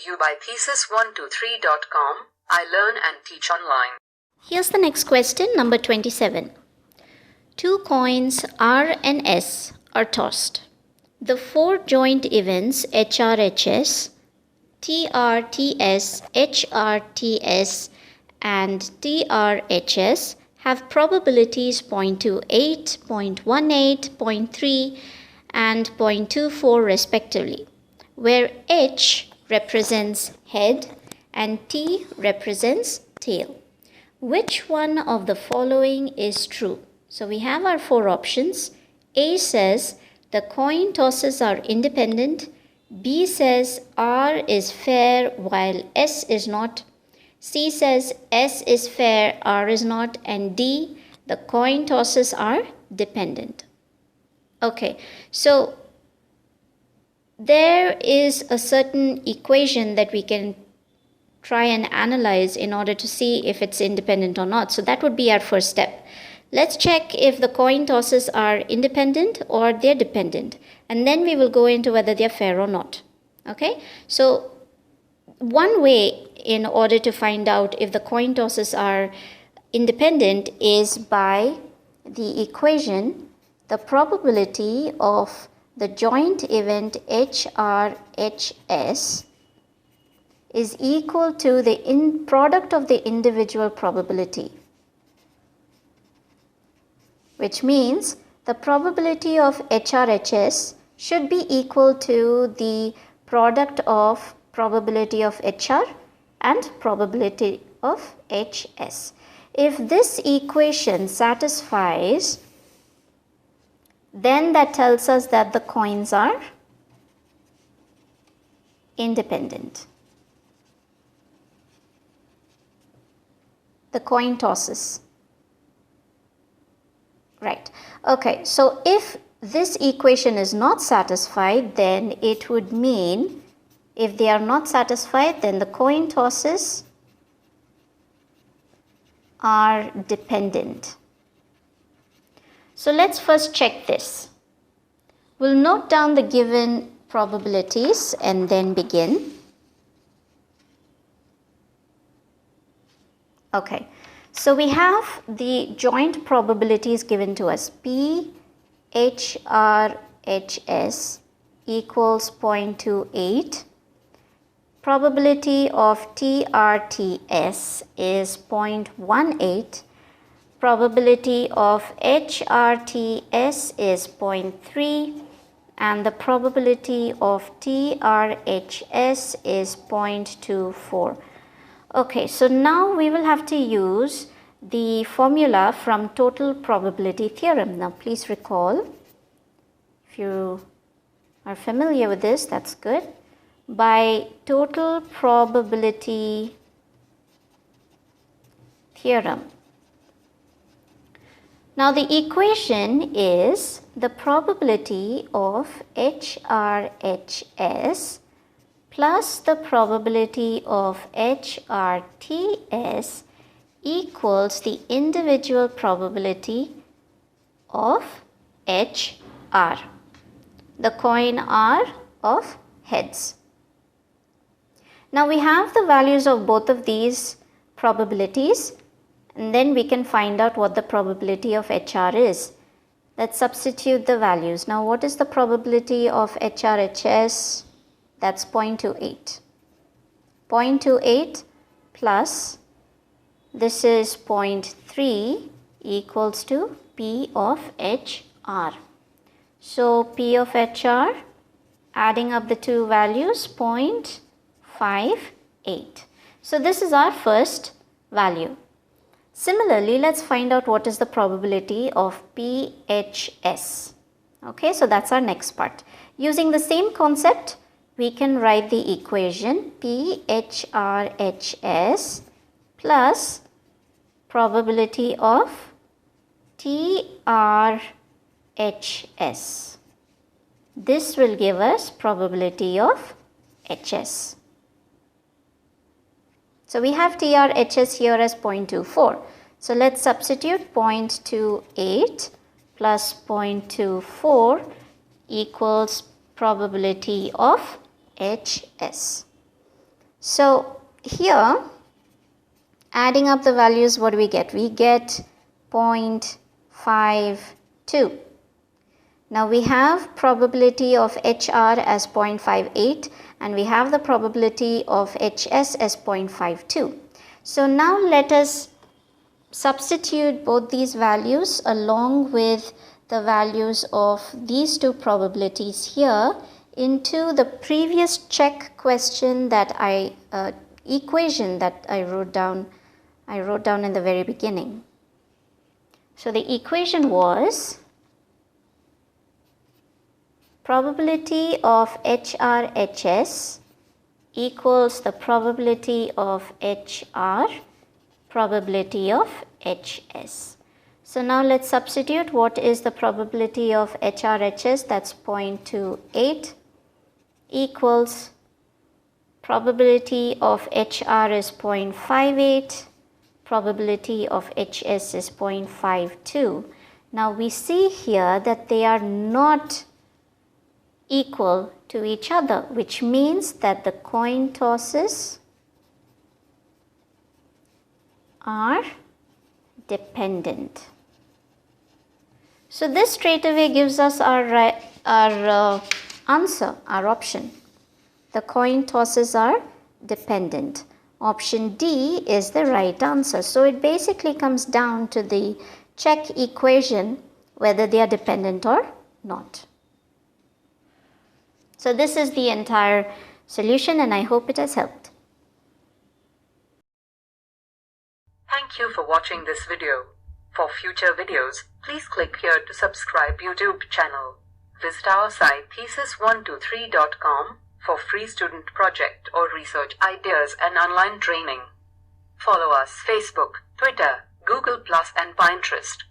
you by thesis123.com. I learn and teach online. Here's the next question, number 27. Two coins R and S are tossed. The four joint events HRHS, TRTS, HRTS, and TRHS have probabilities 0.28, 0.18, 0.3, and 0.24 respectively, where H represents head and T represents tail. Which one of the following is true? So we have our four options. A says the coin tosses are independent. B says R is fair while S is not. C says S is fair, R is not. And D, the coin tosses are dependent. Okay, so there is a certain equation that we can try and analyze in order to see if it's independent or not. So that would be our first step. Let's check if the coin tosses are independent or they're dependent. And then we will go into whether they're fair or not. Okay, so one way in order to find out if the coin tosses are independent is by the equation, the probability of the joint event HRHS is equal to the product of the individual probability, which means the probability of HRHS should be equal to the product of probability of HR and probability of HS. If this equation satisfies, then that tells us that the coins are independent. The coin tosses. Right. Okay, so if this equation is not satisfied, then it would mean if they are not satisfied, then the coin tosses are dependent. So let's first check this. We'll note down the given probabilities and then begin. Okay, so we have the joint probabilities given to us. P HRHS equals 0.28. Probability of TRTS is 0.18. Probability of HRTS is 0.3. And the probability of TRHS is 0.24. Okay, so now we will have to use the formula from total probability theorem. Now please recall, if you are familiar with this, that's good. By total probability theorem. Now the equation is the probability of HRHS plus the probability of HRTS equals the individual probability of HR, the coin R of heads. Now we have the values of both of these probabilities, and then we can find out what the probability of HR is. Let's substitute the values. Now what is the probability of HRHS? That's 0.28. 0.28 plus this is 0.3 equals to P of HR. So P of HR, adding up the two values, 0.58. So this is our first value. Similarly, let's find out what is the probability of PHS. Okay, so that's our next part. Using the same concept, we can write the equation PHRHS plus probability of TRHS. This will give us probability of HS. So we have TRHS here as 0.24. So let's substitute 0.28 plus 0.24 equals probability of HS. So here, adding up the values, what do we get? We get 0.52. Now we have probability of HR as 0.58 and we have the probability of HS as 0.52. So now let us substitute both these values along with the values of these two probabilities here into the previous check question that equation that I wrote down in the very beginning. So the equation was probability of HRHS equals the probability of HR probability of HS. So now let's substitute. What is the probability of HRHS? That's 0.28 equals probability of HR is 0.58, probability of HS is 0.52. Now we see here that they are not equal to each other, which means that the coin tosses are dependent. So this straight away gives us our answer, our option. The coin tosses are dependent. Option D is the right answer. So it basically comes down to the check equation whether they are dependent or not. So this is the entire solution and I hope it has helped. Thank you for watching this video. For future videos, please click here to subscribe YouTube channel. Visit our site thesis123.com for free student project or research ideas and online training. Follow us Facebook, Twitter, Google+ and Pinterest.